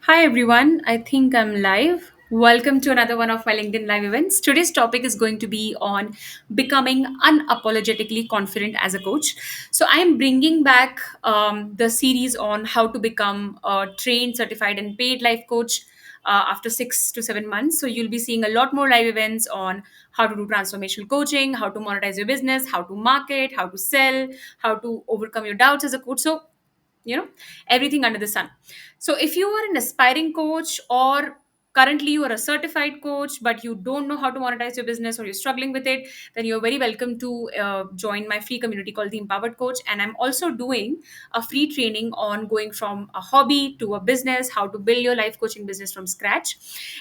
Hi everyone, I think I'm live. Welcome to another one of my LinkedIn Live events. Today's topic is going to be on becoming unapologetically confident as a coach. So, I am bringing back the series on how to become a trained, certified, and paid life coach after 6 to 7 months. So, you'll be seeing a lot more live events on how to do transformational coaching, how to monetize your business, how to market, how to sell, how to overcome your doubts as a coach. So, you know everything under the sun. So if you are an aspiring coach, or currently you are a certified coach but you don't know how to monetize your business, or you're struggling with it, then you're very welcome to join my free community called the Empowered Coach. And I'm also doing a free training on going from a hobby to a business, how to build your life coaching business from scratch.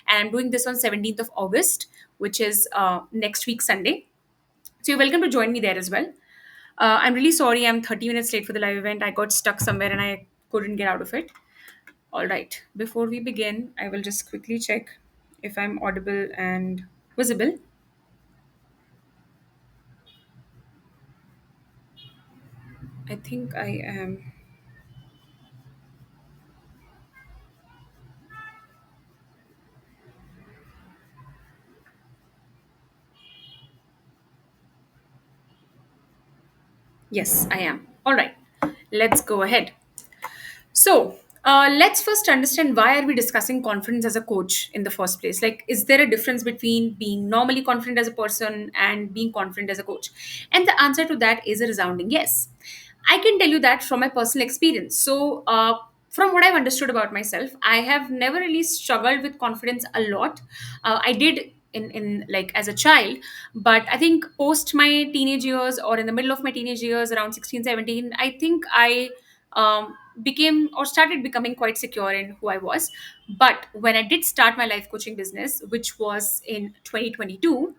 And I'm doing this on 17th of August, which is next week Sunday. So you're welcome to join me there as well. I'm really sorry I'm 30 minutes late for the live event. I got stuck somewhere and I couldn't get out of it. All right. Before we begin, I will just quickly check if I'm audible and visible. I think I am. Yes, I am. All right. Let's go ahead. So, let's first understand, why are we discussing confidence as a coach in the first place? Like, is there a difference between being normally confident as a person and being confident as a coach? And the answer to that is a resounding yes. I can tell you that from my personal experience. So, from what I've understood about myself, I have never really struggled with confidence a lot. I did in like as a child, but I think post my teenage years, or in the middle of my teenage years around 16, 17, I think I became or started becoming quite secure in who I was. But when I did start my life coaching business, which was in 2022,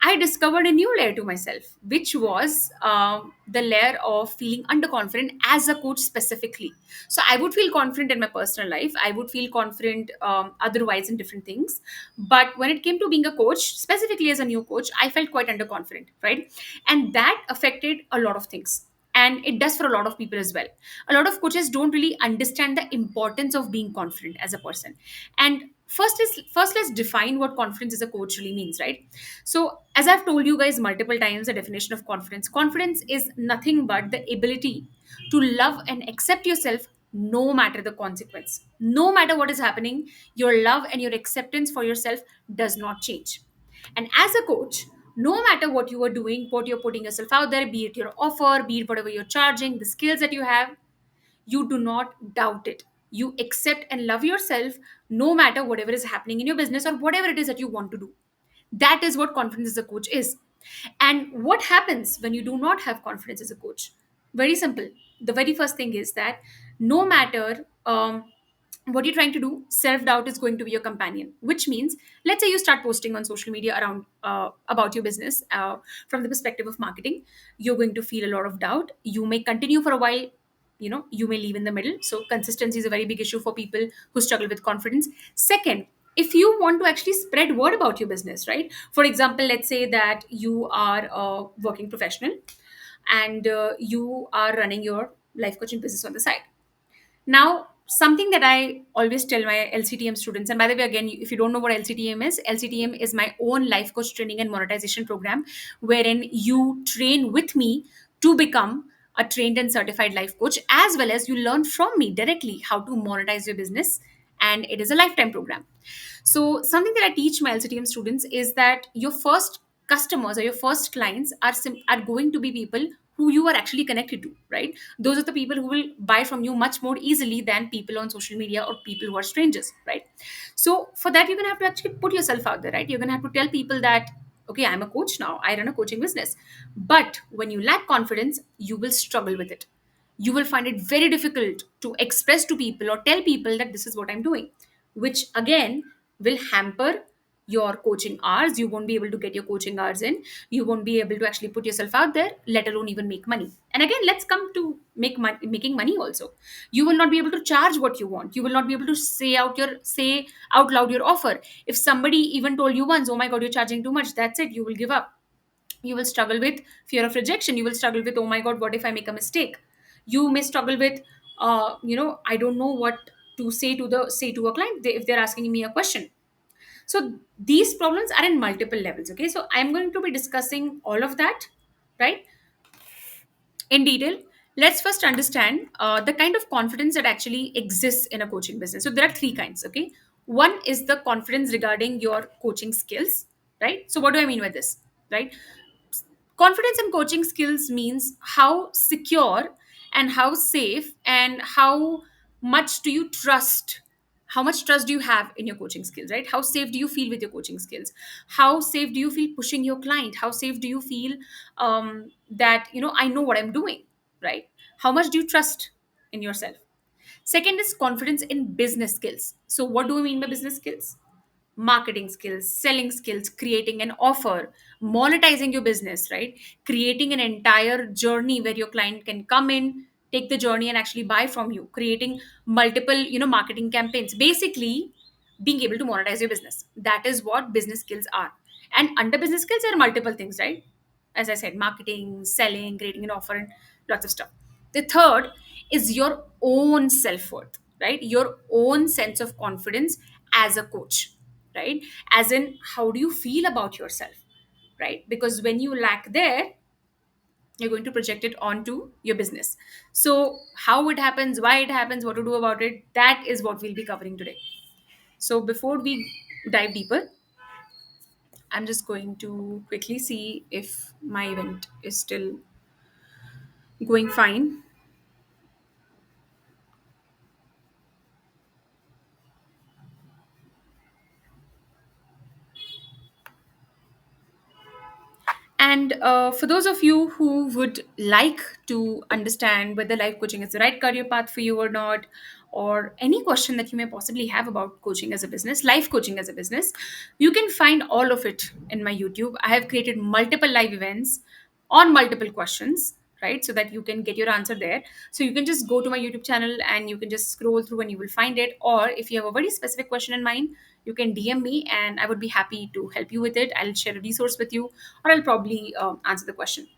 I discovered a new layer to myself, which was the layer of feeling underconfident as a coach specifically. So I would feel confident in my personal life. I would feel confident otherwise in different things. But when it came to being a coach, specifically as a new coach, I felt quite underconfident, right? And that affected a lot of things. And it does for a lot of people as well. A lot of coaches don't really understand the importance of being confident as a person. And first let's define what confidence as a coach really means, right? So, as I've told you guys multiple times, the definition of confidence is nothing but the ability to love and accept yourself no matter the consequence. No matter what is happening, your love and your acceptance for yourself does not change. And as a coach, no matter what you are doing, what you're putting yourself out there, be it your offer, be it whatever you're charging, the skills that you have, you do not doubt it. You accept and love yourself no matter whatever is happening in your business or whatever it is that you want to do. That is what confidence as a coach is. And what happens when you do not have confidence as a coach? Very simple. The very first thing is that no matter what you're trying to do, self doubt is going to be your companion. Which means, let's say you start posting on social media around about your business from the perspective of marketing, you're going to feel a lot of doubt. You may continue for a while, you may leave in the middle. So consistency is a very big issue for people who struggle with confidence. Second, if you want to actually spread word about your business, right? For example, let's say that you are a working professional, and you are running your life coaching business on the side. Now, something that I always tell my LCTM students, and by the way, again, if you don't know what LCTM is my own life coach training and monetization program, wherein you train with me to become a trained and certified life coach, as well as you learn from me directly how to monetize your business. And it is a lifetime program. So, something that I teach my LCTM students is that your first customers or your first clients are going to be people who you are actually connected to, right? Those are the people who will buy from you much more easily than people on social media or people who are strangers, right? So for that, you're going to have to actually put yourself out there, right? You're going to have to tell people that, okay, I'm a coach now, I run a coaching business. But when you lack confidence, you will struggle with it. You will find it very difficult to express to people or tell people that this is what I'm doing, which again will hamper your coaching hours. You won't be able to get your coaching hours in. You won't be able to actually put yourself out there, let alone even make money. And again, let's come to making money also. You will not be able to charge what you want. You will not be able to say out loud your offer. If somebody even told you once, oh my god, you're charging too much, that's it, you will give up. You will struggle with fear of rejection. You will struggle with, oh my god, what if I make a mistake? You may struggle with I don't know what to say to a client if they're asking me a question. So these problems are in multiple levels. Okay, so I'm going to be discussing all of that, right, in detail. Let's first understand the kind of confidence that actually exists in a coaching business. So there are three kinds. Okay, one is the confidence regarding your coaching skills, right? So what do I mean by this, right? Confidence in coaching skills means how secure and how safe and how much do you trust, how much trust do you have in your coaching skills, right? How safe do you feel with your coaching skills? How safe do you feel pushing your client? How safe do you feel that I know what I'm doing, right? How much do you trust in yourself? Second is confidence in business skills. So what do we mean by business skills? Marketing skills, selling skills, creating an offer, monetizing your business, right? Creating an entire journey where your client can come in, take the journey and actually buy from you, creating multiple, marketing campaigns. Basically, being able to monetize your business. That is what business skills are. And under business skills, there are multiple things, right? As I said, marketing, selling, creating an offer, and lots of stuff. The third is your own self worth, right? Your own sense of confidence as a coach, right? As in, how do you feel about yourself, right? Because when you lack there, you're going to project it onto your business. So, how it happens, why it happens, what to do about it, that is what we'll be covering today. So, before we dive deeper, I'm just going to quickly see if my event is still going fine. And for those of you who would like to understand whether life coaching is the right career path for you or not, or any question that you may possibly have about coaching as a business, life coaching as a business, you can find all of it in my YouTube. I have created multiple live events on multiple questions, right? So that you can get your answer there. So you can just go to my YouTube channel and you can just scroll through and you will find it. Or if you have a very specific question in mind, you can DM me and I would be happy to help you with it. I'll share a resource with you, or I'll probably answer the question.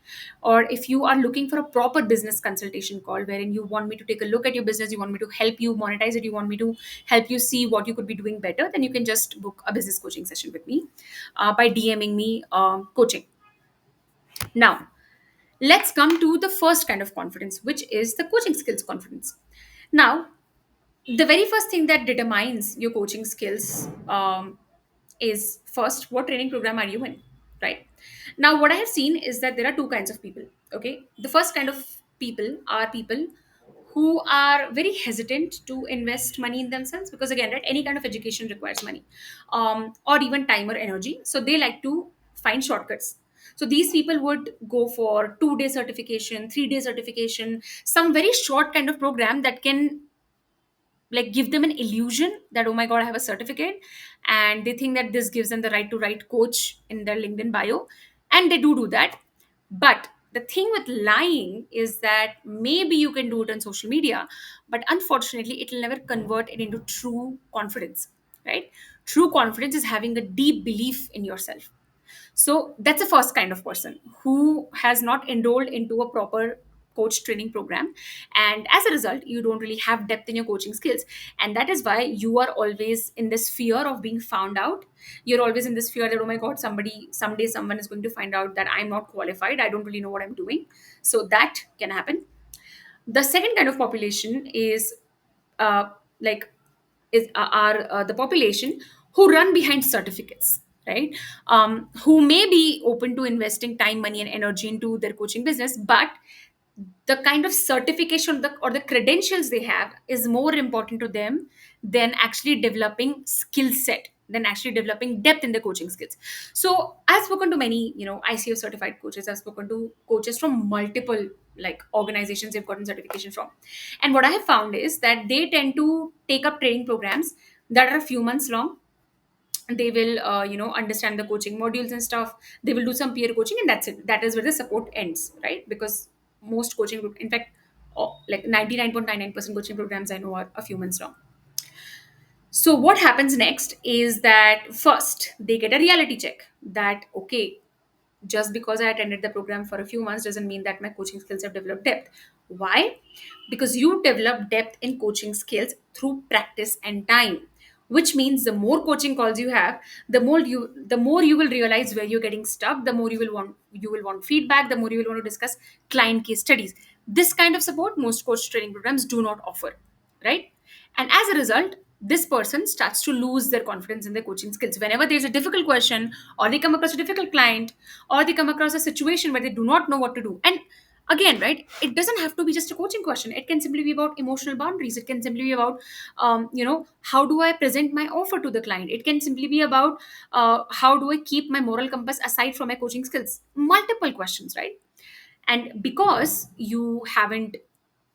Or if you are looking for a proper business consultation call wherein you want me to take a look at your business, you want me to help you monetize it, you want me to help you see what you could be doing better, then you can just book a business coaching session with me by DMing me coaching. Now, let's come to the first kind of confidence, which is the coaching skills confidence. Now, the very first thing that determines your coaching skills is first, what training program are you in, right? Now, what I have seen is that there are two kinds of people. Okay, the first kind of people are people who are very hesitant to invest money in themselves, because again, right, any kind of education requires money, or even time or energy, so they like to find shortcuts. So these people would go for 2-day certification, 3-day certification, some very short kind of program that can like give them an illusion that, oh my god, I have a certificate, and they think that this gives them the right to write coach in their LinkedIn bio, and they do that. But the thing with lying is that maybe you can do it on social media, but unfortunately it will never convert it into true confidence, right? True confidence is having a deep belief in yourself. So that's the first kind of person who has not enrolled into a proper coach training program. And as a result, you don't really have depth in your coaching skills. And that is why you are always in this fear of being found out. You're always in this fear that, oh my God, someday someone is going to find out that I'm not qualified. I don't really know what I'm doing. So that can happen. The second kind of population is uh, like are the population who run behind certificates, right? Who may be open to investing time, money, and energy into their coaching business, but the kind of certification or the credentials they have is more important to them than actually developing skill set, than actually developing depth in the coaching skills. So I've spoken to many, ICF certified coaches. I've spoken to coaches from multiple like organizations they've gotten certification from. And what I have found is that they tend to take up training programs that are a few months long. They will understand the coaching modules and stuff. They will do some peer coaching, and that's it. That is where the support ends, right? Because most coaching in fact, like 99.99% coaching programs I know are a few months long. So what happens next is that first they get a reality check that, okay, just because I attended the program for a few months doesn't mean that my coaching skills have developed depth. Why? Because you develop depth in coaching skills through practice and time, which means the more coaching calls you have, the more you will realize where you're getting stuck, the more you will want feedback, the more you will want to discuss client case studies. This kind of support most coach training programs do not offer, right? And as a result, this person starts to lose their confidence in their coaching skills. Whenever there's a difficult question, or they come across a difficult client, or they come across a situation where they do not know what to do. And again, right, it doesn't have to be just a coaching question. It can simply be about emotional boundaries. It can simply be about, how do I present my offer to the client? It can simply be about, how do I keep my moral compass aside from my coaching skills? Multiple questions, right? And because you haven't,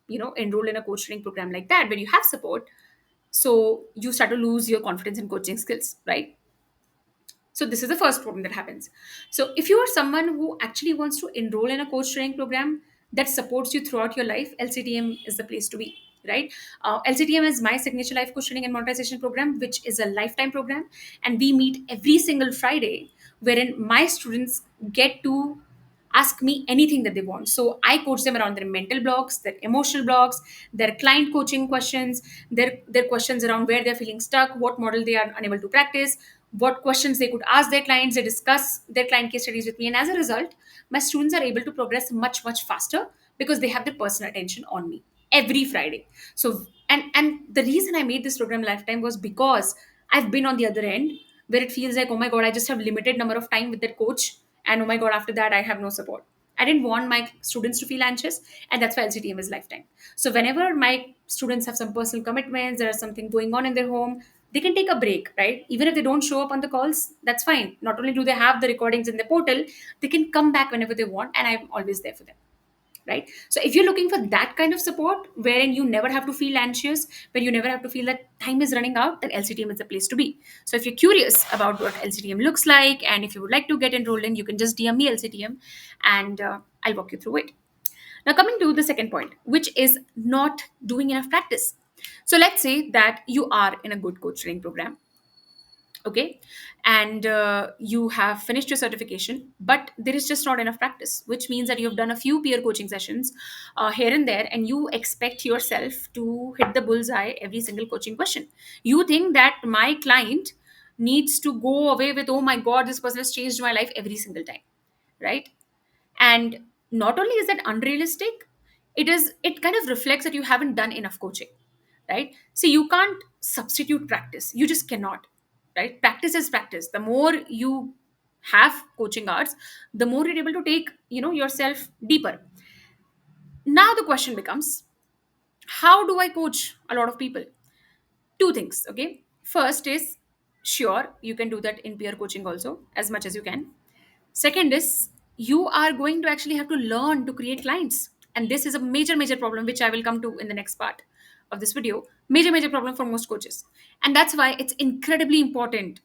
enrolled in a coach training program like that where you have support, so you start to lose your confidence in coaching skills, right? So this is the first problem that happens. So if you are someone who actually wants to enroll in a coach training program that supports you throughout your life, LCTM is the place to be, right? LCTM is my signature life coach training and monetization program, which is a lifetime program, and we meet every single Friday, wherein my students get to ask me anything that they want. So I coach them around their mental blocks, their emotional blocks, their client coaching questions, their questions around where they're feeling stuck, what model they are unable to practice, what questions they could ask their clients. They discuss their client case studies with me, and as a result, my students are able to progress much faster because they have their personal attention on me every Friday. So and the reason I made this program lifetime was because I've been on the other end where it feels like, oh my god, I just have limited number of time with that coach, and oh my god, after that I have no support. I didn't want my students to feel anxious, and that's why LCTM is lifetime. So whenever my students have some personal commitments, there's something going on in their home, they can take a break, right? Even if they don't show up on the calls, that's fine. Not only do they have the recordings in the portal, they can come back whenever they want, and I'm always there for them, right? So if you're looking for that kind of support wherein you never have to feel anxious, where you never have to feel that time is running out, then LCTM is the place to be. So if you're curious about what LCTM looks like, and if you would like to get enrolled in, you can just DM me LCTM, and I'll walk you through it. Now, coming to the second point, which is not doing enough practice. So let's say that you are in a good coach training program, okay, and you have finished your certification, but there is just not enough practice, which means that you've done a few peer coaching sessions here and there, and you expect yourself to hit the bullseye every single coaching question. You think that my client needs to go away with, oh my god, this person has changed my life every single time, right? And not only is that unrealistic, it kind of reflects that you haven't done enough coaching, right? So you can't substitute practice, you just cannot, right? Practice is practice. The more you have coaching hours, the more you're able to take, yourself deeper. Now the question becomes, how do I coach a lot of people? Two things, okay? First is, sure, you can do that in peer coaching also as much as you can. Second is, you are going to actually have to learn to create clients. And this is a major problem, which I will come to in the next part of this video. Major problem for most coaches. And that's why it's incredibly important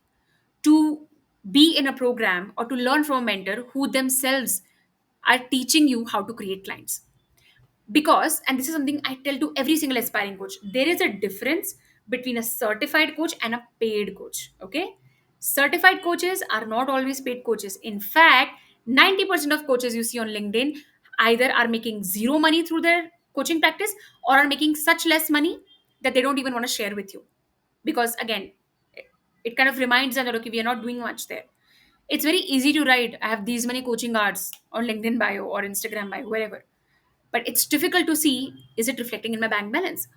to be in a program or to learn from a mentor who themselves are teaching you how to create clients. Because, and this is something I tell to every single aspiring coach, there is a difference between a certified coach and a paid coach, okay? Certified coaches are not always paid coaches. In fact, 90% of coaches you see on LinkedIn either are making zero money through their coaching practice, or are making such less money that they don't even want to share with you. Because again, it kind of reminds them that, okay, we are not doing much there. It's very easy to write, I have these many coaching hours on LinkedIn bio or Instagram bio, wherever, but it's difficult to see, is it reflecting in my bank balance?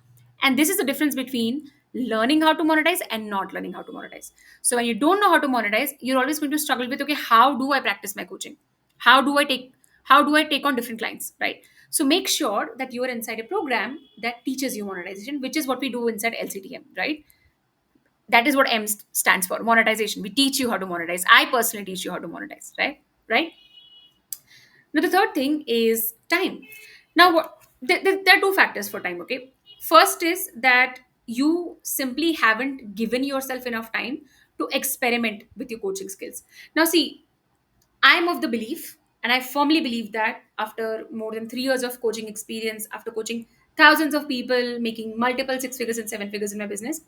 And this is the difference between learning how to monetize and not learning how to monetize. So when you don't know how to monetize, you're always going to struggle with, okay, how do I practice my coaching? How do I take on different clients, right? So make sure that you are inside a program that teaches you monetization, which is what we do inside LCTM, right? That is what stands for, monetization. We teach you how to monetize. I personally teach you how to monetize, right? Now, the third thing is time. Now, there are two factors for time, okay? First is that you simply haven't given yourself enough time to experiment with your coaching skills. Now, see, I'm of the belief, and I firmly believe that after more than 3 years of coaching experience, after coaching thousands of people, making multiple six figures and seven figures in my business,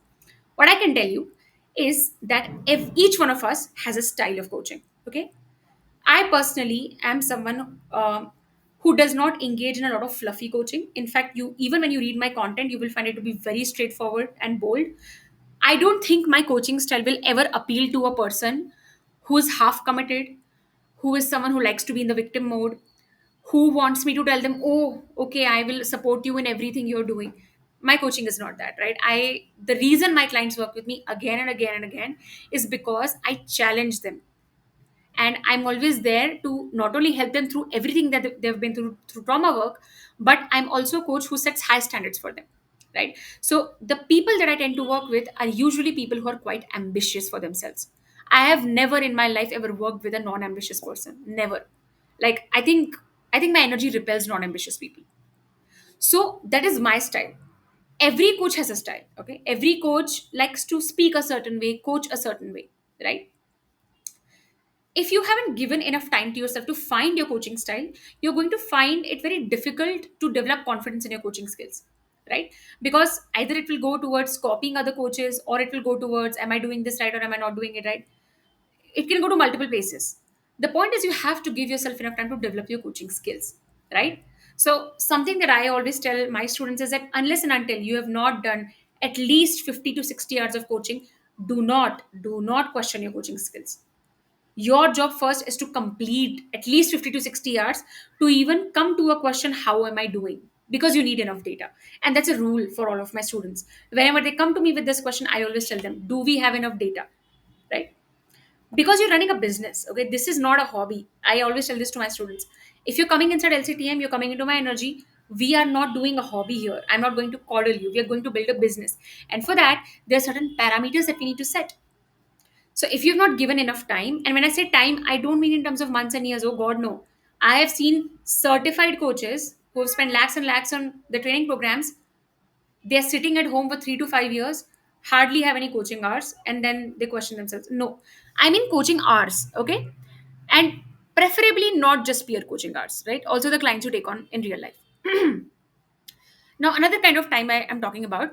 what I can tell you is that if each one of us has a style of coaching, okay? I personally am someone who does not engage in a lot of fluffy coaching. In fact, you even when you read my content, you will find it to be very straightforward and bold. I don't think my coaching style will ever appeal to a person who is half committed, who is someone who likes to be in the victim mode, who wants me to tell them, oh, okay, I will support you in everything you're doing. My coaching is not that, right? The reason my clients work with me again and again and again is because I challenge them, and I'm always there to not only help them through everything that they've been through trauma work, but I'm also a coach who sets high standards for them, right? So the people that I tend to work with are usually people who are quite ambitious for themselves. I have never in my life ever worked with a non-ambitious person, never. Like, I think my energy repels non-ambitious people. So that is my style. Every coach has a style, okay? Every coach likes to speak a certain way, coach a certain way, right? If you haven't given enough time to yourself to find your coaching style, you're going to find it very difficult to develop confidence in your coaching skills, right? Because either it will go towards copying other coaches, or it will go towards, am I doing this right or am I not doing it right? It can go to multiple places. The point is, you have to give yourself enough time to develop your coaching skills, right? So something that I always tell my students is that unless and until you have not done at least 50 to 60 hours of coaching, do not question your coaching skills. Your job first is to complete at least 50 to 60 hours to even come to a question, how am I doing? Because you need enough data. And that's a rule for all of my students. Whenever they come to me with this question, I always tell them, do we have enough data? Right? Because you're running a business, okay? This is not a hobby. I always tell this to my students. If you're coming inside LCTM, you're coming into my energy. We are not doing a hobby here. I'm not going to coddle you. We are going to build a business. And for that, there are certain parameters that we need to set. So if you've not given enough time, and when I say time, I don't mean in terms of months and years. Oh God, no. I have seen certified coaches who have spent lakhs and lakhs on the training programs. They're sitting at home for 3 to 5 years, hardly have any coaching hours, and then they question themselves. No, I mean coaching hours, okay? And preferably not just peer coaching hours, right? Also the clients you take on in real life. Now, another kind of time I am talking about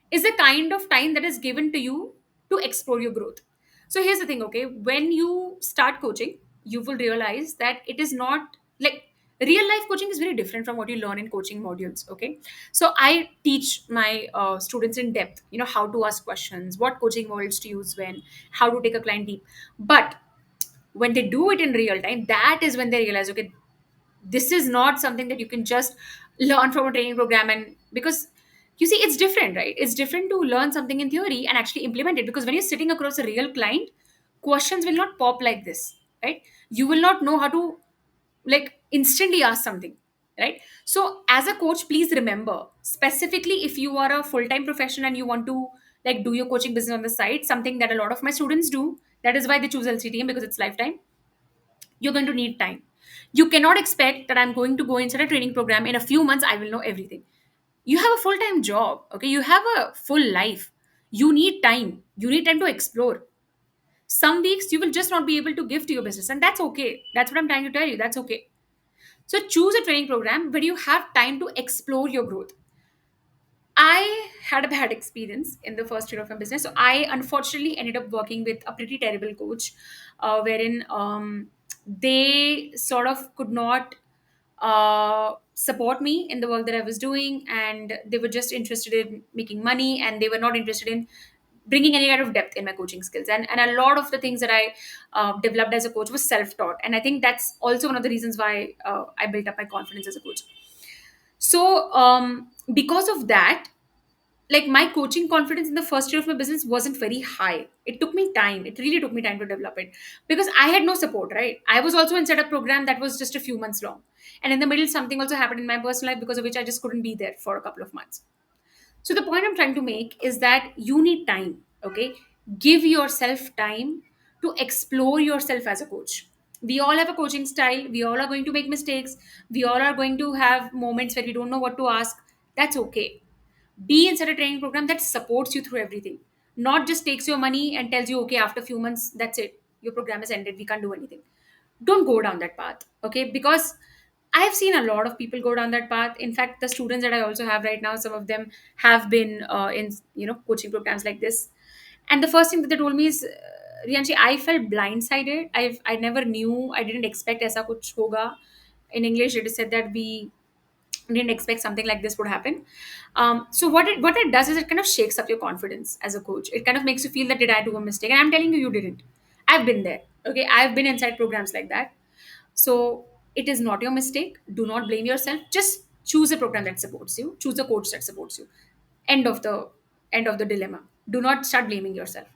is the kind of time that is given to you to explore your growth. So here's the thing, okay? When you start coaching, you will realize that it is not like real life coaching is very different from what you learn in coaching modules, okay? So I teach my students in depth, how to ask questions, what coaching models to use when, how to take a client deep. But when they do it in real time, that is when they realize, okay, this is not something that you can just learn from a training program. And because you see, it's different, right? It's different to learn something in theory and actually implement it, because when you're sitting across a real client, questions will not pop like this, right? You will not know how to like instantly ask something, right? So as a coach, please remember, specifically if you are a full-time professional and you want to like do your coaching business on the side, something that a lot of my students do, that is why they choose LCTM, because it's lifetime. You're going to need time. You cannot expect that I'm going to go inside a training program in a few months, I will know everything. You have a full-time job, okay? You have a full life. You need time. You need time to explore. Some weeks you will just not be able to give to your business, and that's okay. That's what I'm trying to tell you. That's okay. So choose a training program where you have time to explore your growth. I had a bad experience in the first year of my business. So I unfortunately ended up working with a pretty terrible coach, wherein they sort of could not support me in the work that I was doing, and they were just interested in making money, and they were not interested in bringing any kind of depth in my coaching skills. And a lot of the things that I developed as a coach was self-taught, and I think that's also one of the reasons why I built up my confidence as a coach. So because of that, like my coaching confidence in the first year of my business wasn't very high. It took me time. It really took me time to develop it, because I had no support, right? I was also inside a program that was just a few months long, and in the middle something also happened in my personal life, because of which I just couldn't be there for a couple of months. So the point I'm trying to make is that you need time, okay? Give yourself time to explore yourself as a coach. We all have a coaching style. We all are going to make mistakes. We all are going to have moments where we don't know what to ask. That's okay. Be inside a training program that supports you through everything, not just takes your money and tells you, okay, after a few months, that's it. Your program is ended. We can't do anything. Don't go down that path, okay? Because I have seen a lot of people go down that path. In fact, the students that I also have right now, some of them have been in coaching programs like this. And the first thing that they told me is, Rianshi, I felt blindsided. I never knew. I didn't expect ऐसा कुछ होगा. In English, it is said that we didn't expect something like this would happen. So what it does is it kind of shakes up your confidence as a coach. It kind of makes you feel that did I do a mistake? And I'm telling you, you didn't. I've been there. Okay, I've been inside programs like that. So it is not your mistake. Do not blame yourself. Just choose a program that supports you. Choose a coach that supports you. End of the dilemma. Do not start blaming yourself.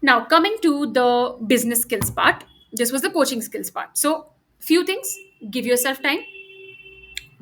Now, coming to the business skills part, this was the coaching skills part. So, few things: give yourself time,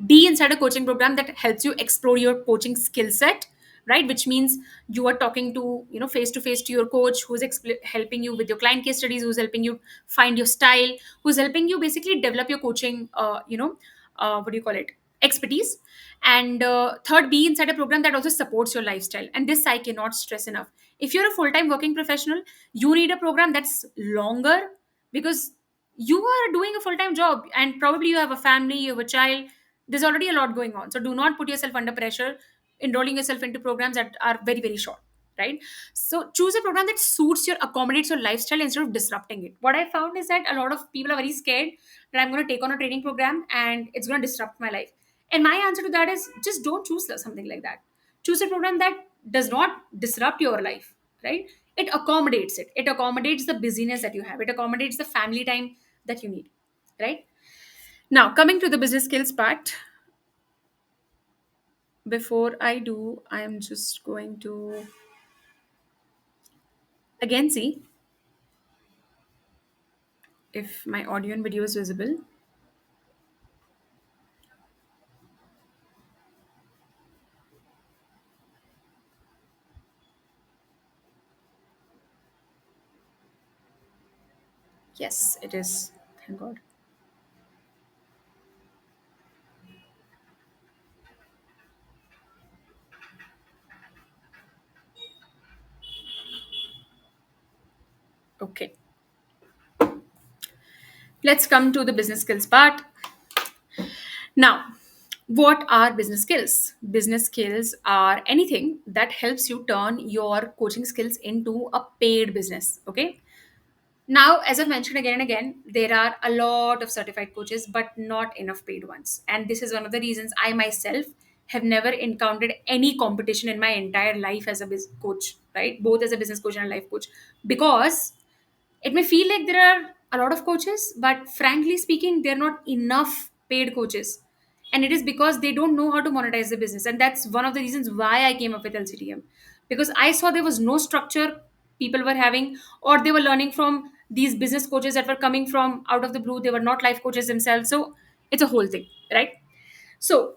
be inside a coaching program that helps you explore your coaching skill set, right? Which means you are talking to, face to face to your coach who's helping you with your client case studies, who's helping you find your style, who's helping you basically develop your coaching, what do you call it? Expertise. And third, be inside a program that also supports your lifestyle. And this I cannot stress enough. If you're a full-time working professional, you need a program that's longer, because you are doing a full-time job and probably you have a family, you have a child. There's already a lot going on, so do not put yourself under pressure enrolling yourself into programs that are very very short, right? So choose a program that suits your accommodates your lifestyle instead of disrupting it. What I found is that a lot of people are very scared that I'm going to take on a training program and it's going to disrupt my life. And my answer to that is just don't choose something like that. Choose a program that does not disrupt your life, right? It accommodates the busyness that you have, it accommodates the family time that you need, right? Now, coming to the business skills part, before I do, I am just going to again see if my audio and video is visible. Yes, it is. Thank God. Okay, let's come to the business skills part. Now, what are business skills? Business skills are anything that helps you turn your coaching skills into a paid business. Okay, now, as I've mentioned again and again, there are a lot of certified coaches, but not enough paid ones. And this is one of the reasons I myself have never encountered any competition in my entire life as a business coach, right? Both as a business coach and a life coach. Because it may feel like there are a lot of coaches, but frankly speaking, there are not enough paid coaches. And it is because they don't know how to monetize the business. And that's one of the reasons why I came up with LCTM. Because I saw there was no structure people were having, or they were learning from these business coaches that were coming from out of the blue. They were not life coaches themselves. So it's a whole thing, right? So,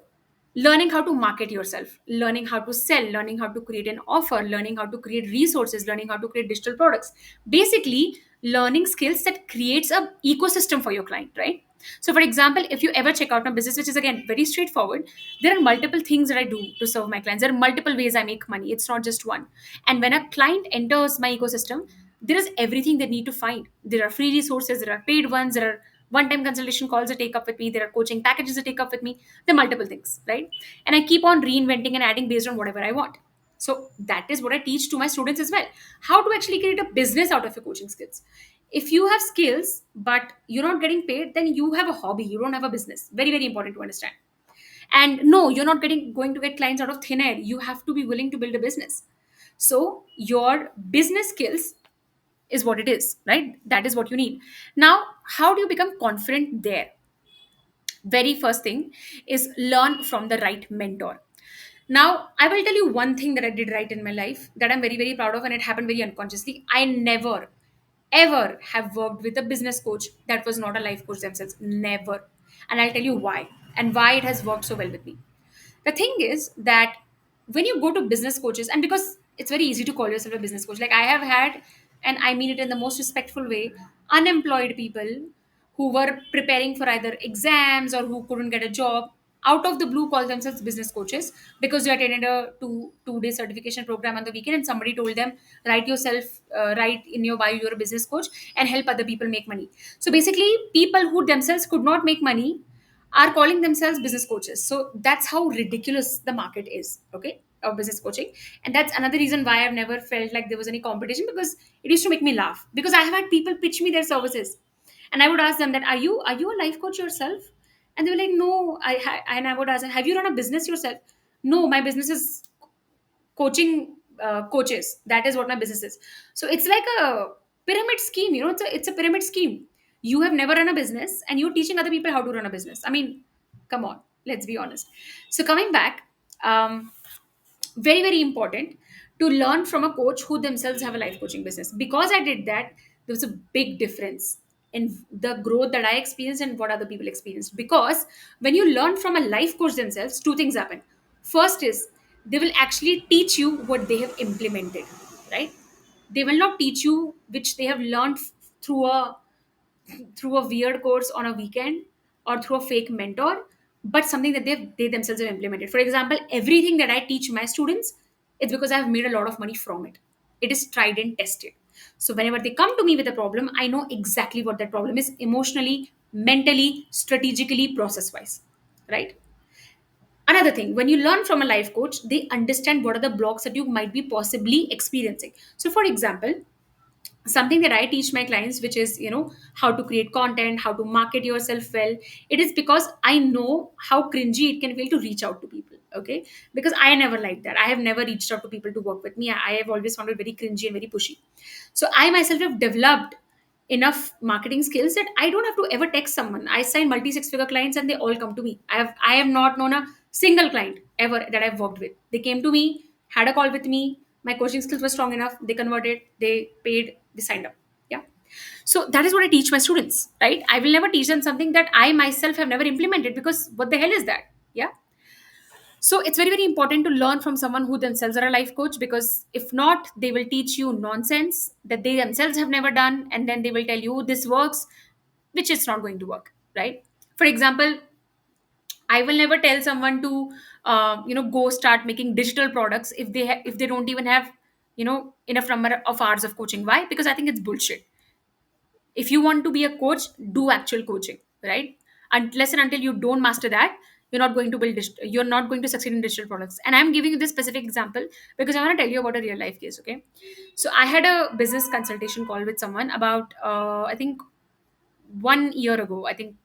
learning how to market yourself, learning how to sell, learning how to create an offer, learning how to create resources, learning how to create digital products. Basically, learning skills that creates a ecosystem for your client, right? So, for example, if you ever check out my business, which is again very straightforward, there are multiple things that I do to serve my clients. There are multiple ways I make money. It's not just one. And when a client enters my ecosystem, there is everything they need to find. There are free resources, there are paid ones, there are one-time consultation calls that take up with me, there are coaching packages that take up with me, there are multiple things, right? And I keep on reinventing and adding based on whatever I want. So that is what I teach to my students as well. How to actually create a business out of your coaching skills. If you have skills but you're not getting paid, then you have a hobby, you don't have a business. Very very important to understand. And no, you're not getting going to get clients out of thin air. You have to be willing to build a business. So your business skills is what it is, right? That is what you need. Now, how do you become confident there? Very first thing is learn from the right mentor. Now, I will tell you one thing that I did right in my life that I'm very, very proud of, and it happened very unconsciously. I never, ever have worked with a business coach that was not a life coach themselves. Never. And I'll tell you why and why it has worked so well with me. The thing is that when you go to business coaches, and because it's very easy to call yourself a business coach, like I have had, and I mean it in the most respectful way, unemployed people who were preparing for either exams or who couldn't get a job out of the blue call themselves business coaches because they attended a two day certification program on the weekend and somebody told them write in your bio you're a business coach and help other people make money. So basically people who themselves could not make money are calling themselves business coaches. So that's how ridiculous the market is, okay, of business coaching. And that's another reason why I've never felt like there was any competition, because it used to make me laugh. Because I have had people pitch me their services, and I would ask them that, are you a life coach yourself? And they were like, no. And I would ask them, have you run a business yourself? No, my business is coaching coaches. That is what my business is. So it's like a pyramid scheme, it's a pyramid scheme. You have never run a business and you're teaching other people how to run a business. I mean, come on, let's be honest. So coming back, um, very very important to learn from a coach who themselves have a life coaching business. Because I did that, there was a big difference in the growth that I experienced and what other people experienced. Because when you learn from a life coach themselves, two things happen. First is, they will actually teach you what they have implemented, right? They will not teach you which they have learned through a weird course on a weekend, or through a fake mentor, but something that they themselves have implemented. For example, everything that I teach my students, it's because I've made a lot of money from it. It is tried and tested. So whenever they come to me with a problem, I know exactly what that problem is, emotionally, mentally, strategically, process wise, right? Another thing, when you learn from a life coach, they understand what are the blocks that you might be possibly experiencing. So for example, something that I teach my clients, which is, how to create content, how to market yourself well, it is because I know how cringy it can feel to reach out to people, okay? Because I never liked that. I have never reached out to people to work with me. I have always found it very cringy and very pushy. So I myself have developed enough marketing skills that I don't have to ever text someone. I sign multi six figure clients and they all come to me. I have not known a single client ever that I've worked with. They came to me, had a call with me. My coaching skills were strong enough. They converted, they paid, they signed up. Yeah. So that is what I teach my students, right? I will never teach them something that I myself have never implemented, because what the hell is that? Yeah. So it's very, very important to learn from someone who themselves are a life coach, because if not, they will teach you nonsense that they themselves have never done, and then they will tell you this works, which is not going to work, right? For example, I will never tell someone to, go start making digital products if if they don't even have, enough number of hours of coaching. Why? Because I think it's bullshit. If you want to be a coach, do actual coaching, right? Unless and until you don't master that, you're not going to succeed in digital products. And I'm giving you this specific example because I want to tell you about a real life case, okay? So I had a business consultation call with someone about, I think 1 year ago. I think,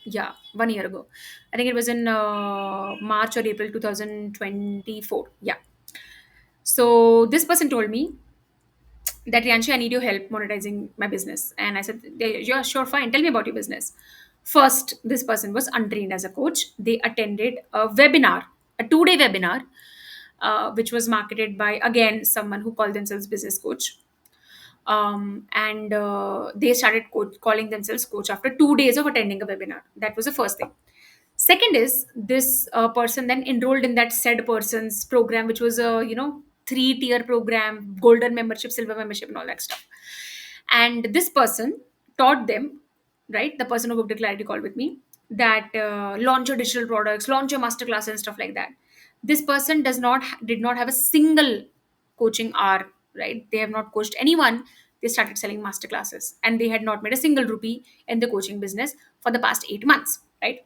yeah, 1 year ago. I think it was in March or April 2024. Yeah. So this person told me that, Yanshi, I need your help monetizing my business. And I said, yeah, sure, fine. Tell me about your business. First, this person was untrained as a coach. They attended a webinar, a 2 day webinar, which was marketed by, again, someone who called themselves business coach. And they started calling themselves coach after 2 days of attending a webinar. That was the first thing. Second is, this person then enrolled in that said person's program, which was a, 3 tier program, golden membership, silver membership, and all that stuff. And this person taught them, right, the person who booked a clarity call with me, that launch your digital products, launch your masterclass and stuff like that. This person did not have a single coaching hour, right? They have not coached anyone. They started selling masterclasses and they had not made a single rupee in the coaching business for the past 8 months, right?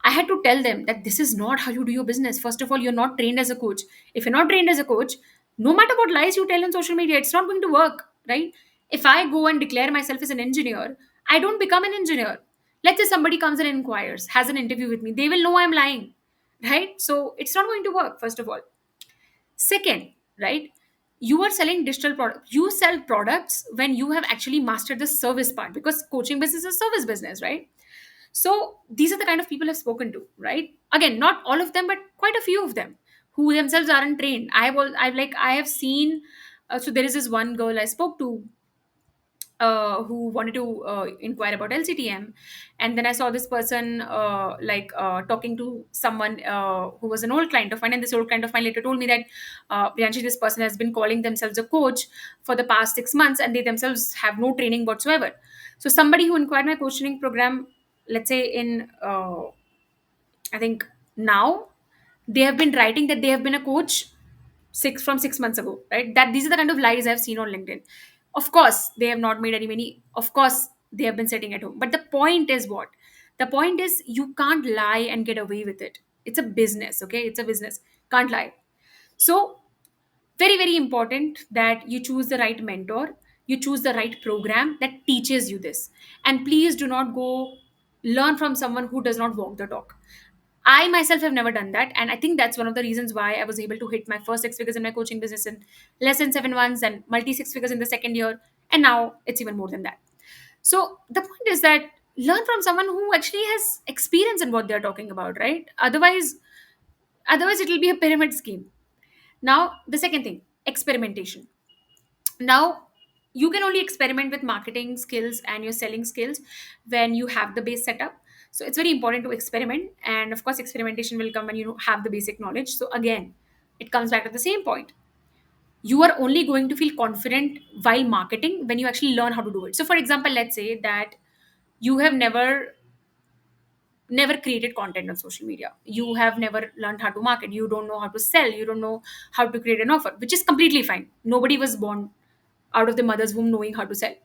I had to tell them that this is not how you do your business. First of all, you're not trained as a coach. If you're not trained as a coach, no matter what lies you tell on social media, it's not going to work, right? If I go and declare myself as an engineer, I don't become an engineer. Let's say somebody comes and inquires, has an interview with me, they will know I'm lying, right? So it's not going to work, first of all. Second, right? You are selling digital products. You sell products when you have actually mastered the service part, because coaching business is a service business, right? So these are the kind of people I've spoken to, right? Again, not all of them, but quite a few of them who themselves aren't trained. I have seen. So there is this one girl I spoke to, who wanted to inquire about LCTM, and then I saw this person talking to someone who was an old client of mine, and this old client of mine later told me that, Priyanshi, this person has been calling themselves a coach for the past 6 months, and they themselves have no training whatsoever. So somebody who inquired my coaching program, let's say in I think now, they have been writing that they have been a coach 6 months ago, right? That these are the kind of lies I've seen on LinkedIn. Of course, they have not made any money. Of course, they have been sitting at home. But the point is what? The point is, you can't lie and get away with it. It's a business, okay? It's a business. Can't lie. So, very, very important that you choose the right mentor, you choose the right program that teaches you this. And please do not go learn from someone who does not walk the talk. I myself have never done that. And I think that's one of the reasons why I was able to hit my first six figures in my coaching business in less than 7 months and multi six figures in the second year. And now it's even more than that. So the point is that learn from someone who actually has experience in what they're talking about, right? Otherwise it will be a pyramid scheme. Now, the second thing, experimentation. Now, you can only experiment with marketing skills and your selling skills when you have the base setup. So it's very important to experiment. And of course, experimentation will come when you have the basic knowledge. So again, it comes back to the same point. You are only going to feel confident while marketing when you actually learn how to do it. So, for example, let's say that you have never created content on social media, you have never learned how to market, you don't know how to sell, you don't know how to create an offer, which is completely fine. Nobody was born out of the mother's womb knowing how to sell.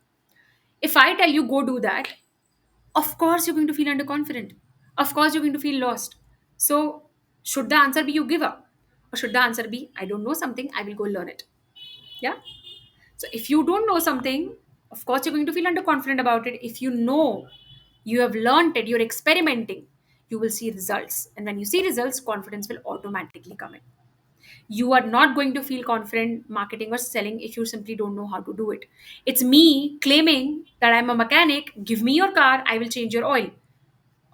If I tell you go do that, of course you're going to feel underconfident, of course you're going to feel lost. So should the answer be you give up, or should the answer be I don't know something, I will go learn it? Yeah. So if you don't know something, of course you're going to feel underconfident about it. If you know, you have learned it, you're experimenting, you will see results. And when you see results, confidence will automatically come in. You are not going to feel confident marketing or selling if you simply don't know how to do it. It's me claiming that I'm a mechanic, give me your car, I will change your oil.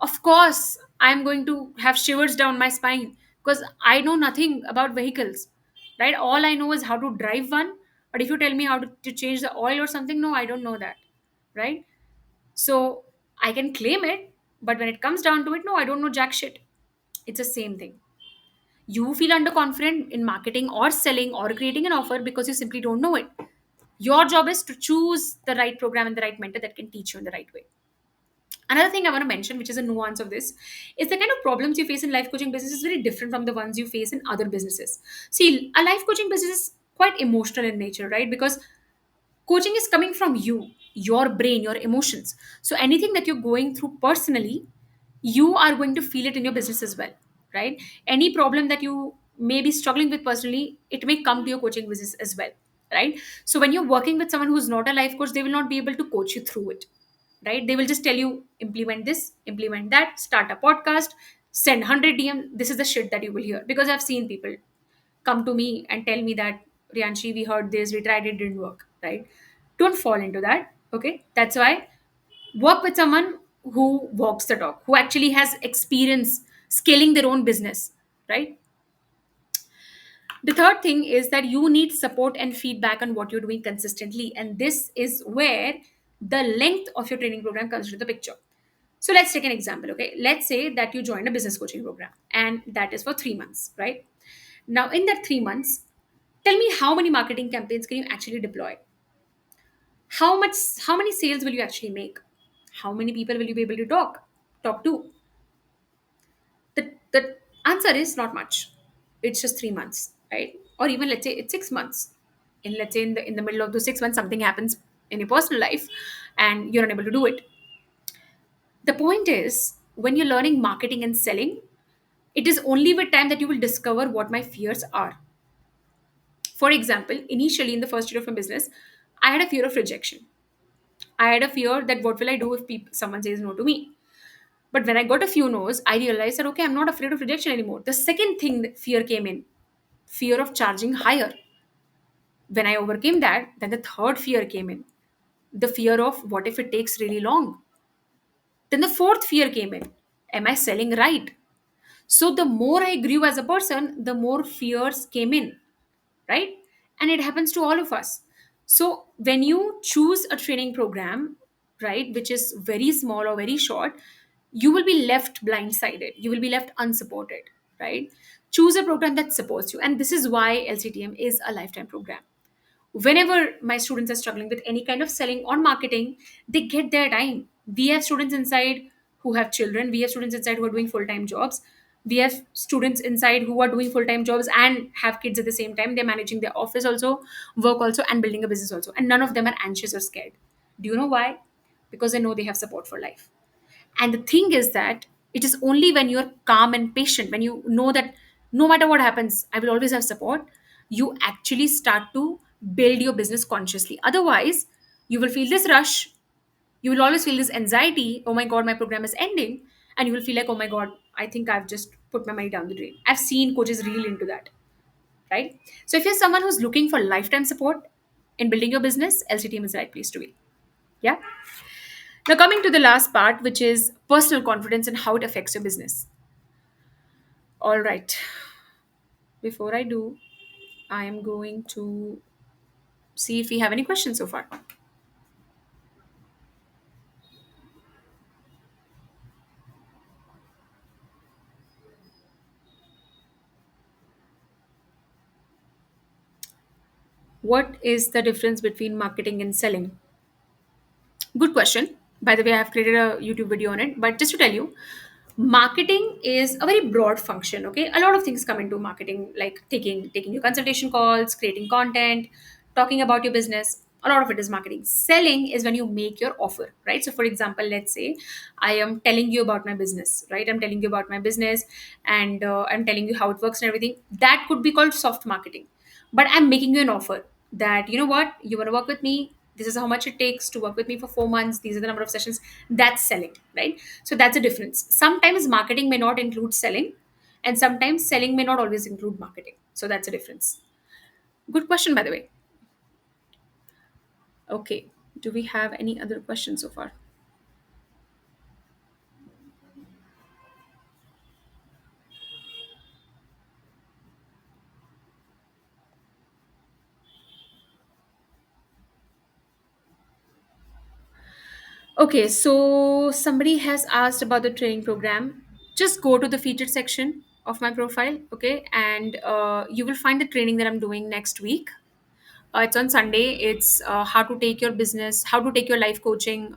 Of course, I'm going to have shivers down my spine because I know nothing about vehicles, right? All I know is how to drive one. But if you tell me how to change the oil or something, no, I don't know that, right? So I can claim it, but when it comes down to it, no, I don't know jack shit. It's the same thing. You feel underconfident in marketing or selling or creating an offer because you simply don't know it. Your job is to choose the right program and the right mentor that can teach you in the right way. Another thing I want to mention, which is a nuance of this, is the kind of problems you face in life coaching business is very different from the ones you face in other businesses. See, a life coaching business is quite emotional in nature, right? Because coaching is coming from you, your brain, your emotions. So anything that you're going through personally, you are going to feel it in your business as well, right? Any problem that you may be struggling with personally, it may come to your coaching business as well, right? So when you're working with someone who's not a life coach, they will not be able to coach you through it, right? They will just tell you implement this, implement that, start a podcast, send 100 DM. This is the shit that you will hear, because I've seen people come to me and tell me that, Rianshi, we heard this, we tried it, didn't work, right? Don't fall into that. Okay. That's why work with someone who walks the talk, who actually has experience scaling their own business, right? The third thing is that you need support and feedback on what you're doing consistently. And this is where the length of your training program comes into the picture. So let's take an example. Okay. Let's say that you join a business coaching program and that is for 3 months, right? Now, in that 3 months, tell me how many marketing campaigns can you actually deploy? How many sales will you actually make? How many people will you be able to talk to? The answer is not much. It's just 3 months, right? Or even let's say it's 6 months. And let's say in the middle of those 6 months, something happens in your personal life and you're unable to do it. The point is, when you're learning marketing and selling, it is only with time that you will discover what my fears are. For example, initially in the first year of my business, I had a fear of rejection. I had a fear that what will I do if someone says no to me? But when I got a few no's, I realized that okay, I'm not afraid of rejection anymore. The second thing that fear came in, fear of charging higher. When I overcame that, then the third fear came in, the fear of what if it takes really long. Then the fourth fear came in, am I selling right? So the more I grew as a person, the more fears came in, right? And it happens to all of us. So when you choose a training program, right, which is very small or very short, you will be left blindsided, you will be left unsupported, right? Choose a program that supports you, and this is why LCTM is a lifetime program. Whenever my students are struggling with any kind of selling or marketing, they get their time. We have students inside who have children, we have students inside who are doing full-time jobs, we have students inside who are doing full-time jobs and have kids at the same time. They're managing their office also, work also, and building a business also, and none of them are anxious or scared. Do you know why? Because they know they have support for life. And the thing is that it is only when you're calm and patient, when you know that no matter what happens, I will always have support, you actually start to build your business consciously. Otherwise, you will feel this rush, you will always feel this anxiety, oh my God, my program is ending. And you will feel like, oh my God, I think I've just put my money down the drain. I've seen coaches reel into that, right? So if you're someone who's looking for lifetime support in building your business, LCTM is the right place to be. Yeah. Now, coming to the last part, which is personal confidence and how it affects your business. All right. Before I do, I am going to see if we have any questions so far. What is the difference between marketing and selling? Good question. By the way, I have created a YouTube video on it. But just to tell you, marketing is a very broad function. Okay, a lot of things come into marketing, like taking your consultation calls, creating content, talking about your business. A lot of it is marketing. Selling is when you make your offer, right? So, for example, let's say I am telling you about my business, right? I'm telling you about my business, and I'm telling you how it works and everything. That could be called soft marketing. But I'm making you an offer that, you know what, you want to work with me, this is how much it takes to work with me for 4 months, these are the number of sessions. That's selling, right? So that's a difference. Sometimes marketing may not include selling, and sometimes selling may not always include marketing. So that's a difference. Good question, by the way. Okay, do we have any other questions so far? Okay, so somebody has asked about the training program. Just go to the featured section of my profile, okay, and you will find the training that I'm doing next week. It's on Sunday. It's how to take your business, how to take your life coaching,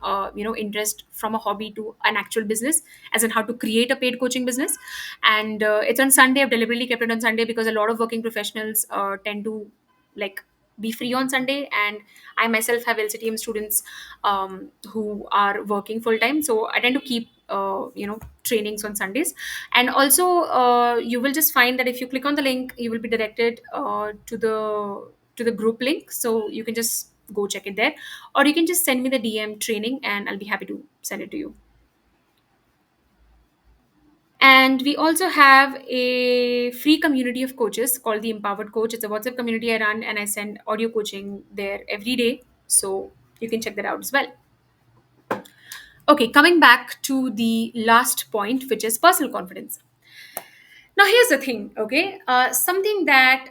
interest from a hobby to an actual business, as in how to create a paid coaching business. And it's on Sunday. I've deliberately kept it on Sunday because a lot of working professionals tend to like be free on Sunday, and I myself have LCTM students who are working full time, so I tend to keep trainings on Sundays. And also, you will just find that if you click on the link, you will be directed to the group link, so you can just go check it there, or you can just send me the DM training and I'll be happy to send it to you. And we also have a free community of coaches called the Empowered Coach. It's a WhatsApp community I run, and I send audio coaching there every day, so you can check that out as well. Okay, coming back to the last point, which is personal confidence. Now, here's the thing, okay? Something that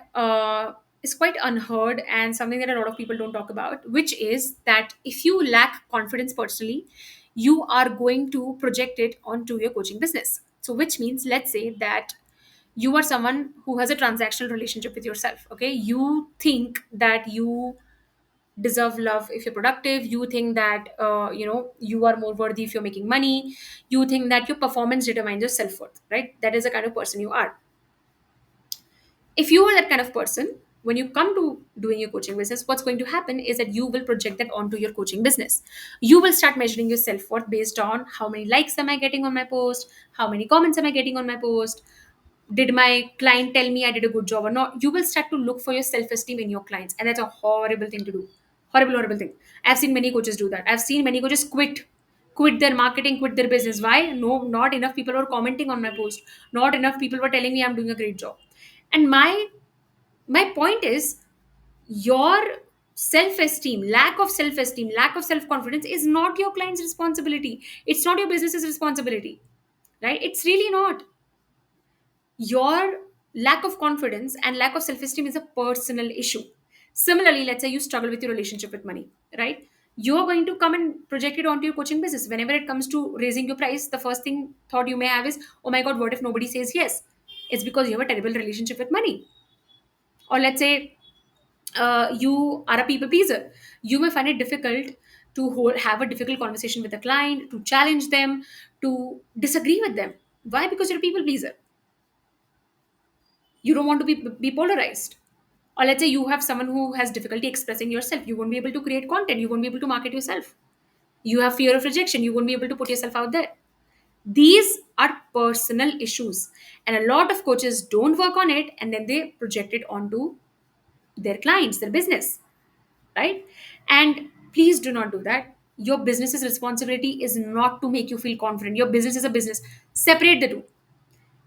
is quite unheard and something that a lot of people don't talk about, which is that if you lack confidence personally, you are going to project it onto your coaching business. So, which means, let's say that you are someone who has a transactional relationship with yourself, okay? You think that you deserve love if you're productive, you think that you are more worthy if you're making money, you think that your performance determines your self-worth, right? That is the kind of person you are. If you are that kind of person, when you come to doing your coaching business, what's going to happen is that you will project that onto your coaching business. You will start measuring your self-worth based on how many likes am I getting on my post, how many comments am I getting on my post, did my client tell me I did a good job or not. You will start to look for your self-esteem in your clients, and that's a horrible thing to do. Horrible thing. I've seen many coaches do that. I've seen many coaches quit their marketing, quit their business. Why? No, not enough people were commenting on my post, not enough people were telling me I'm doing a great job. And my point is, your self-esteem, lack of self-confidence is not your client's responsibility. It's not your business's responsibility, right? It's really not. Your lack of confidence and lack of self-esteem is a personal issue. Similarly, let's say you struggle with your relationship with money, right? You're going to come and project it onto your coaching business. Whenever it comes to raising your price, the first thing thought you may have is, oh my God, what if nobody says yes? It's because you have a terrible relationship with money. Or let's say you are a people pleaser. You may find it difficult to have a difficult conversation with a client, to challenge them, to disagree with them. Why? Because you're a people pleaser. You don't want to be polarized. Or let's say you have someone who has difficulty expressing yourself. You won't be able to create content. You won't be able to market yourself. You have fear of rejection. You won't be able to put yourself out there. These are personal issues, and a lot of coaches don't work on it, and then they project it onto their clients, their business, right? And please do not do that. Your business's responsibility is not to make you feel confident. Your business is a business. Separate the two.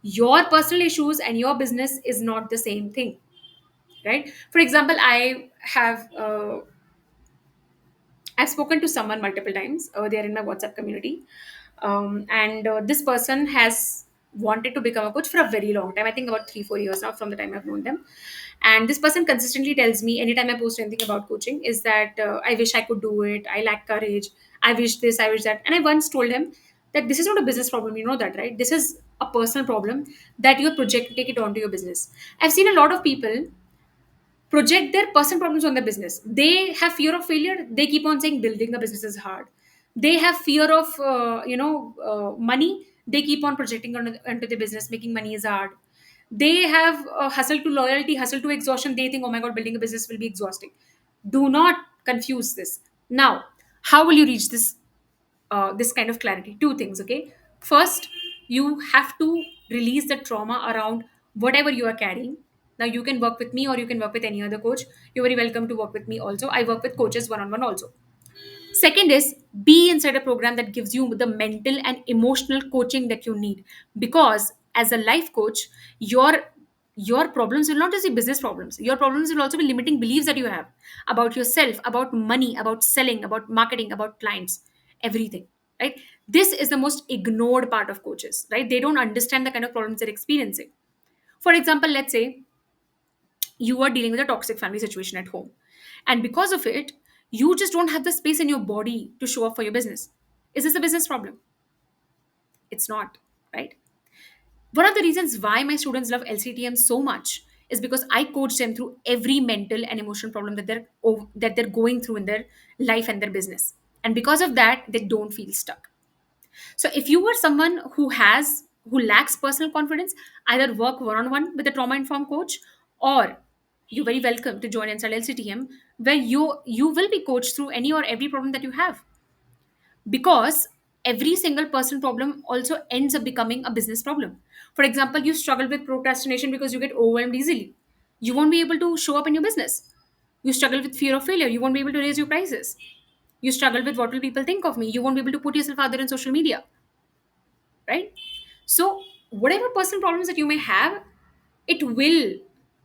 Your personal issues and your business is not the same thing, right? For example, I've spoken to someone multiple times. They are in my WhatsApp community, and this person has wanted to become a coach for a very long time. I think about 3 4 years now from the time I've known them. And this person consistently tells me anytime I post anything about coaching is that I wish I could do it. I lack courage. I wish this. I wish that. And I once told him that this is not a business problem. You know that, right? This is a personal problem that you're projecting take it onto your business. I've seen a lot of people project their personal problems on their business. They have fear of failure. They keep on saying building a business is hard. They have fear of money. They keep on projecting onto the business. Making money is hard. They have hustle to loyalty, hustle to exhaustion. They think, oh my god, building a business will be exhausting. Do not confuse this. Now, how will you reach this kind of clarity? Two things, okay? First, you have to release the trauma around whatever you are carrying. Now, you can work with me or you can work with any other coach. You're very welcome to work with me also. I work with coaches one on one also. Second is be inside a program that gives you the mental and emotional coaching that you need. Because as a life coach, your problems will not just be business problems. Your problems will also be limiting beliefs that you have about yourself, about money, about selling, about marketing, about clients, everything. Right? This is the most ignored part of coaches, right? They don't understand the kind of problems they're experiencing. For example, let's say you are dealing with a toxic family situation at home. And because of it, you just don't have the space in your body to show up for your business. Is this a business problem? It's not, right? One of the reasons why my students love LCTM so much is because I coach them through every mental and emotional problem that they're going through in their life and their business. And because of that, they don't feel stuck. So if you are someone who lacks personal confidence, either work one-on-one with a trauma-informed coach, or you're very welcome to join Inside LCTM, where you will be coached through any or every problem that you have. Because every single personal problem also ends up becoming a business problem. For example, you struggle with procrastination because you get overwhelmed easily. You won't be able to show up in your business. You struggle with fear of failure. You won't be able to raise your prices. You struggle with what will people think of me. You won't be able to put yourself out there in social media, right? So, whatever personal problems that you may have, it will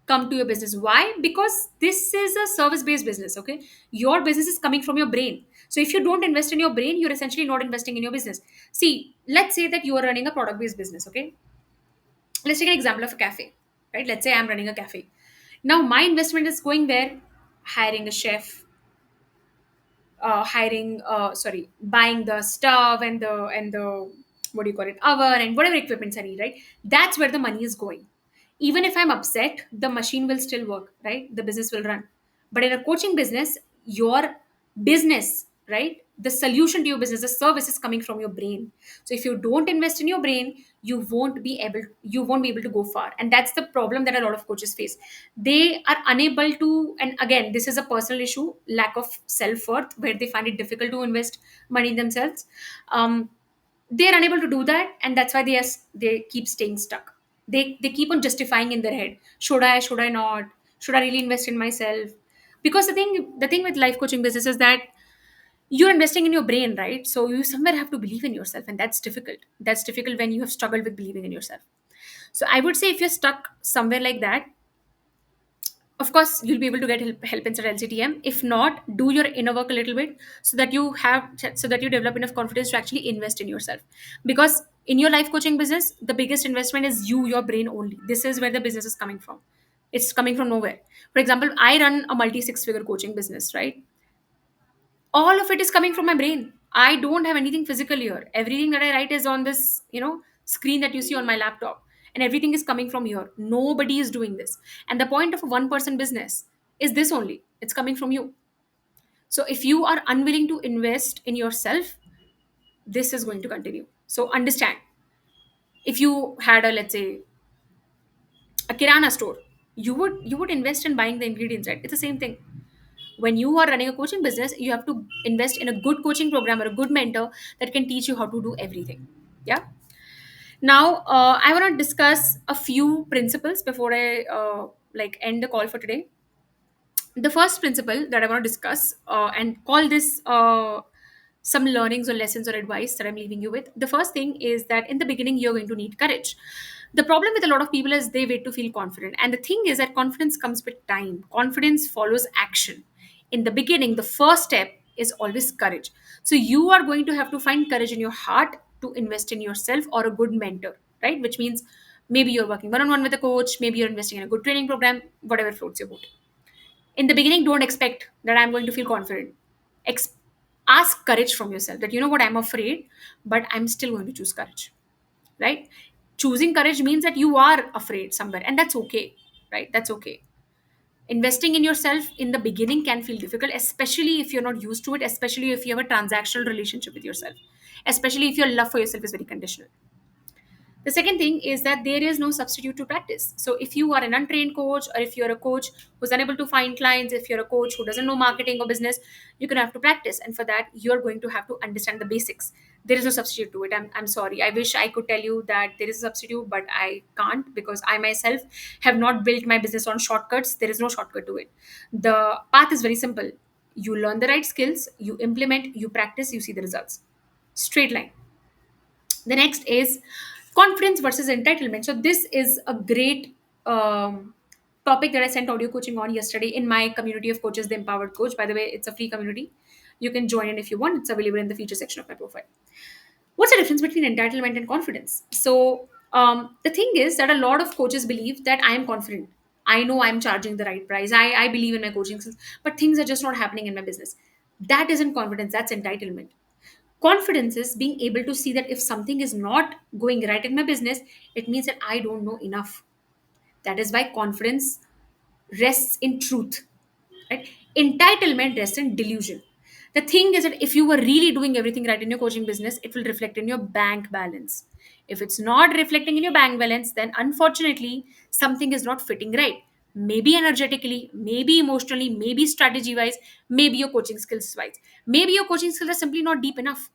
come to your business. Why? Because this is a service based business, okay? Your business is coming from your brain. So, if you don't invest in your brain, you're essentially not investing in your business. See, let's say that you are running a product based business, okay? Let's take an example of a cafe, right? Let's say I'm running a cafe. Now, my investment is going there, hiring a chef, buying the stove and the what do you call it, oven and whatever equipments I need, right? That's where the money is going. Even if I'm upset, the machine will still work, right? The business will run. But in a coaching business, your business, right, the solution to your business, the service is coming from your brain. So if you don't invest in your brain, you won't be able to go far. And that's the problem that a lot of coaches face. They are unable to, and again, this is a personal issue, lack of self-worth, where they find it difficult to invest money in themselves. They're unable to do that, and that's why they keep staying stuck. They keep on justifying in their head, should I not, should I really invest in myself? Because the thing with life coaching business is that you're investing in your brain, right? So you somewhere have to believe in yourself, and that's difficult when you have struggled with believing in yourself. So I would say if you're stuck somewhere like that, of course you'll be able to get help inside LCTM. If not, do your inner work a little bit, so that you develop enough confidence to actually invest in yourself. Because in your life coaching business, the biggest investment is your brain only. This is where the business is coming from. It's coming from nowhere. For example, I run a multi six figure coaching business, right? All of it is coming from my brain. I don't have anything physical here. Everything that I write is on this screen that you see on my laptop, and everything is coming from here. Nobody is doing this. And the point of a one person business is this only. It's coming from you. So if you are unwilling to invest in yourself, this is going to continue. So understand, if you had a, let's say, a kirana store, you would invest in buying the ingredients, right? It's the same thing. When you are running a coaching business, you have to invest in a good coaching program or a good mentor that can teach you how to do everything. Yeah. Now, I want to discuss a few principles before I end the call for today. The first principle that I want to discuss and call this some learnings or lessons or advice that I'm leaving you with. The first thing is that in the beginning, you're going to need courage. The problem with a lot of people is they wait to feel confident. And the thing is that confidence comes with time, confidence follows action. In the beginning, the first step is always courage. So you are going to have to find courage in your heart to invest in yourself or a good mentor, right? Which means maybe you're working one on one with a coach, maybe you're investing in a good training program, whatever floats your boat. In the beginning, don't expect that I'm going to feel confident. Ex- Ask courage from yourself that, you know what, I'm afraid, but I'm still going to choose courage, right? Choosing courage means that you are afraid somewhere, and that's okay, right? That's okay. Investing in yourself in the beginning can feel difficult, especially if you're not used to it, especially if you have a transactional relationship with yourself, especially if your love for yourself is very conditional. The second thing is that there is no substitute to practice. So if you are an untrained coach, or if you're a coach who's unable to find clients, if you're a coach who doesn't know marketing or business, you're going to have to practice. And for that, you're going to have to understand the basics. There is no substitute to it. I'm sorry. I wish I could tell you that there is a substitute, but I can't, because I myself have not built my business on shortcuts. There is no shortcut to it. The path is very simple. You learn the right skills, you implement, you practice, you see the results. Straight line. The next is confidence versus entitlement. So this is a great topic that I sent audio coaching on yesterday in my community of coaches, the Empowered Coach. By the way, it's a free community. You can join in if you want. It's available in the feature section of my profile. What's the difference between entitlement and confidence? So the thing is that a lot of coaches believe that I am confident. I know I'm charging the right price. I believe in my coaching skills, but things are just not happening in my business. That isn't confidence, that's entitlement. Confidence is being able to see that if something is not going right in my business, it means that I don't know enough. That is why confidence rests in truth, right? Entitlement rests in delusion. The thing is that if you were really doing everything right in your coaching business, it will reflect in your bank balance. If it's not reflecting in your bank balance, then unfortunately something is not fitting right. Maybe energetically, maybe emotionally, maybe strategy wise, maybe your coaching skills wise, maybe your coaching skills are simply not deep enough.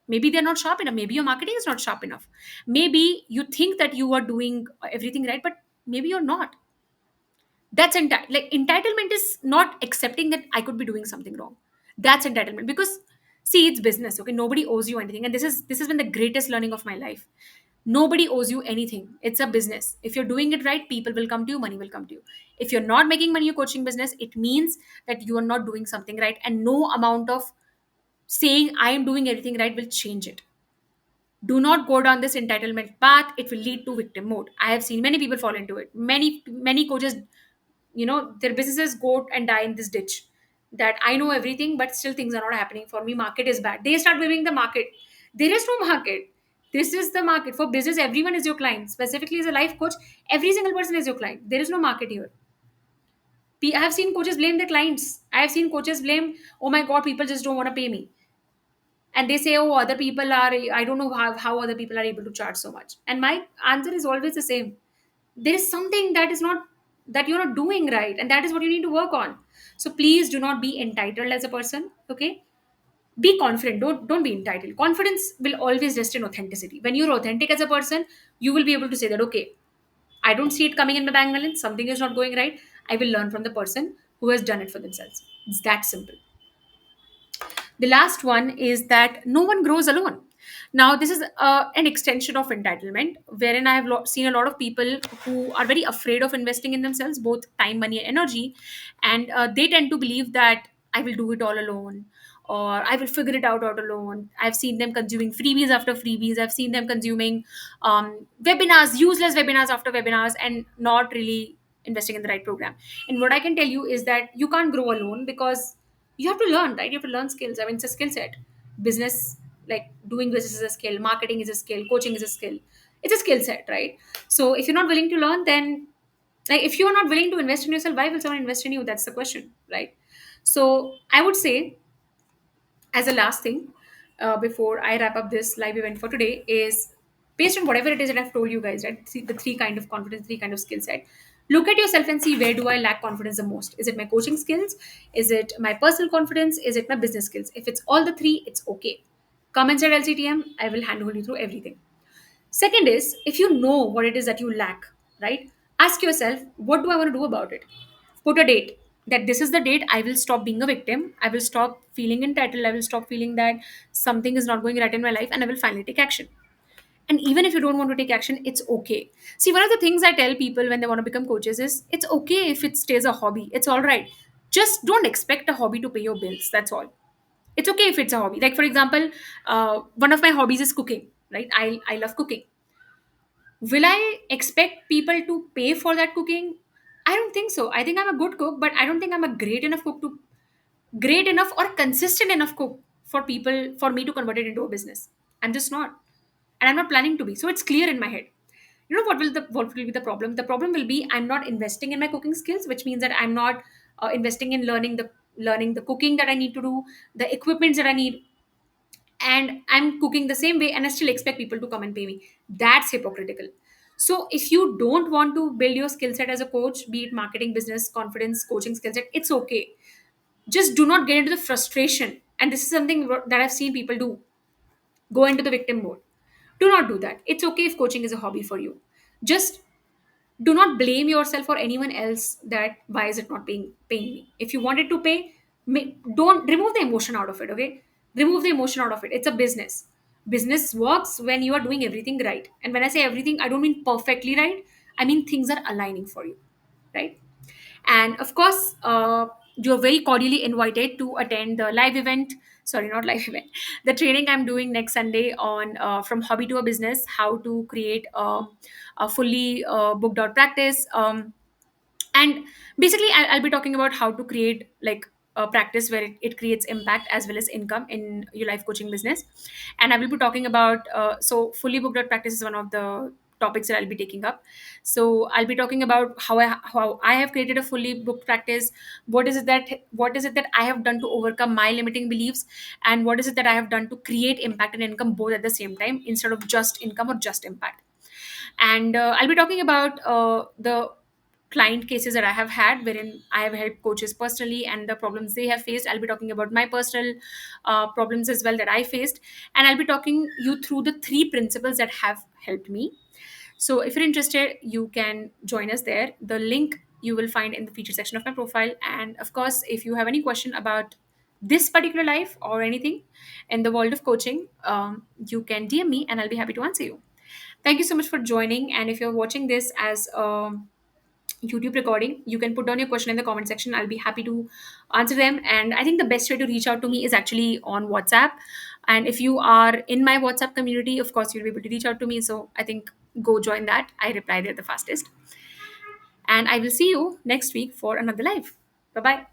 Maybe they're not sharp enough. Maybe your marketing is not sharp enough. Maybe you think that you are doing everything right, but maybe you're not. That's like entitlement is not accepting that I could be doing something wrong. That's entitlement, because see, it's business. Okay, nobody owes you anything, and this has been the greatest learning of my life. Nobody owes you anything. It's a business. If you're doing it right, people will come to you, money will come to you. If you're not making money in your coaching business, it means that you are not doing something right, and no amount of saying I am doing everything right will change it. Do not go down this entitlement path. It will lead to victim mode. I have seen many people fall into it. Many coaches, their businesses go and die in this ditch, that I know everything but still things are not happening for me. Market is bad. They start blaming the market. There is no market. This is the market. For business, everyone is your client. Specifically as a life coach, every single person is your client. There is no market here. I have seen coaches blame their clients. I have seen coaches blame, oh my god, people just don't want to pay me. And they say, oh, other people are, I don't know how other people are able to charge so much. And my answer is always the same. There is something that is not, that you're not doing right, and that is what you need to work on. So please do not be entitled as a person. Okay, be confident. Don't be entitled. Confidence will always rest in authenticity. When you're authentic as a person, you will be able to say that, okay, I don't see it coming in my bank balance, something is not going right, I will learn from the person who has done it for themselves. It's that simple. The last one is that no one grows alone. Now, this is an extension of entitlement, wherein I have seen a lot of people who are very afraid of investing in themselves, both time, money, and energy. And they tend to believe that I will do it all alone, or I will figure it out alone. I've seen them consuming freebies after freebies. I've seen them consuming webinars, useless webinars after webinars, and not really investing in the right program. And what I can tell you is that you can't grow alone, because you have to learn, right? You have to learn skills. I mean, it's a skill set. Business, like doing business is a skill, marketing is a skill, coaching is a skill. It's a skill set, right? So if you're not willing to learn, then, like, if you're not willing to invest in yourself, why will someone invest in you? That's the question, right? So I would say, as a last thing, before I wrap up this live event for today, is based on whatever it is that I've told you guys, right? See the three kind of confidence, three kind of skill set. Look at yourself and see, where do I lack confidence the most? Is it my coaching skills? Is it my personal confidence? Is it my business skills? If it's all the three, it's okay. Come inside LCTM, I will handhold you through everything. Second is, if you know what it is that you lack, right? Ask yourself, what do I want to do about it? Put a date, that this is the date I will stop being a victim. I will stop feeling entitled. I will stop feeling that something is not going right in my life, and I will finally take action. And even if you don't want to take action, it's okay. See, one of the things I tell people when they want to become coaches is it's okay if it stays a hobby. It's all right. Just don't expect a hobby to pay your bills. That's all. It's okay if it's a hobby. Like, for example, one of my hobbies is cooking, right? I love cooking. Will I expect people to pay for that cooking? I don't think so. I think I'm a good cook, but I don't think I'm a great enough or consistent enough cook for me to convert it into a business. I'm just not, and I'm not planning to be. So it's clear in my head. You know what will be the problem? The problem will be I'm not investing in my cooking skills, which means that I'm not investing in learning the cooking that I need to do, the equipments that I need, and I'm cooking the same way and I still expect people to come and pay me. That's hypocritical. So if you don't want to build your skill set as a coach, be it marketing, business, confidence, coaching skill set, it's okay. Just do not get into the frustration. And this is something that I've seen people do. Go into the victim mode. Do not do that. It's okay if coaching is a hobby for you. Just do not blame yourself or anyone else that why is it not paying me. If you want it to pay, don't remove the emotion out of it. Okay, remove the emotion out of it. It's a business. Business works when you are doing everything right, and when I say everything, I don't mean perfectly right. I mean things are aligning for you, right? And of course, you're very cordially invited to attend the live event. Sorry, not live event. The training I'm doing next Sunday on from hobby to a business, how to create a fully booked out practice. And basically, I'll be talking about how to create like a practice where it creates impact as well as income in your life coaching business. And I will be talking about so fully booked out practice is one of the topics that I'll be taking up. So I'll be talking about how I have created a fully booked practice. What is it that I have done to overcome my limiting beliefs, and what is it that I have done to create impact and income both at the same time instead of just income or just impact. And I'll be talking about the client cases that I have had, wherein I have helped coaches personally and the problems they have faced. I'll be talking about my personal problems as well that I faced, and I'll be talking you through the three principles that have helped me. So if you're interested, you can join us there. The link you will find in the feature section of my profile. And of course, if you have any question about this particular life or anything in the world of coaching, you can DM me and I'll be happy to answer you. Thank you so much for joining. And if you're watching this as a YouTube recording, you can put down your question in the comment section. I'll be happy to answer them. And I think the best way to reach out to me is actually on WhatsApp. And if you are in my WhatsApp community, of course, you'll be able to reach out to me. So I think go join that. I reply there the fastest. And I will see you next week for another live. Bye bye.